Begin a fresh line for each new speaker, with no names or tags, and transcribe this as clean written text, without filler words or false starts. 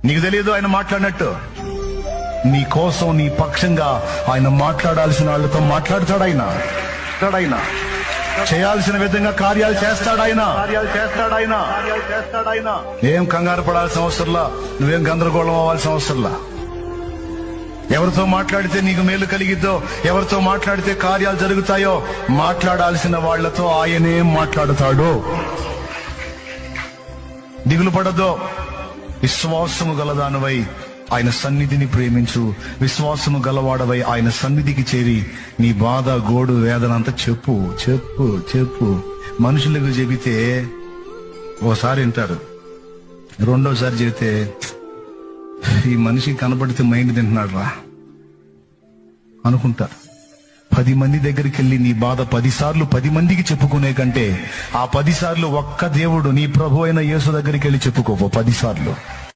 నీకు తెలియదు ఆయన మాట్లాడినట్టు. నీ కోసం, నీ పక్షంగా ఆయన మాట్లాడాల్సిన వాళ్ళతో మాట్లాడతాడు. ఆయన చేయాల్సిన విధంగా కార్యాలు చేస్తాడు. ఆయన ఏం కంగారు పడాల్సిన అవసరంలా, నువ్వేం గందరగోళం అవ్వాల్సిన అవసరంలా. ఎవరితో మాట్లాడితే నీకు మేలు కలిగిద్దో, ఎవరితో మాట్లాడితే కార్యాలు జరుగుతాయో మాట్లాడాల్సిన వాళ్లతో ఆయనే మాట్లాడతాడు. దిగులు పడద్దో. విశ్వాసము గలదానవై ఆయన సన్నిధిని ప్రేమించు. విశ్వాసము గలవాడవై ఆయన సన్నిధికి చేరి నీ బాధ, గోడు, వేదన అంతా చెప్పు చెప్పు చెప్పు. మనుషులకు చెబితే ఓసారి వింటారు, రెండోసారి చెబితే ఈ మనిషి కనబడితే మైండ్ తింటున్నాడు రా అనుకుంటారు. 10 మంది దగ్గరికి వెళ్ళి నీ బాధ 10 సార్లు 10 మందికి చెప్పుకునే కంటే ఆ 10 సార్లు ఒక్క దేవుడు నీ ప్రభు అయిన యేసు దగ్గరికి వెళ్ళి చెప్పుకోపో 10 సార్లు.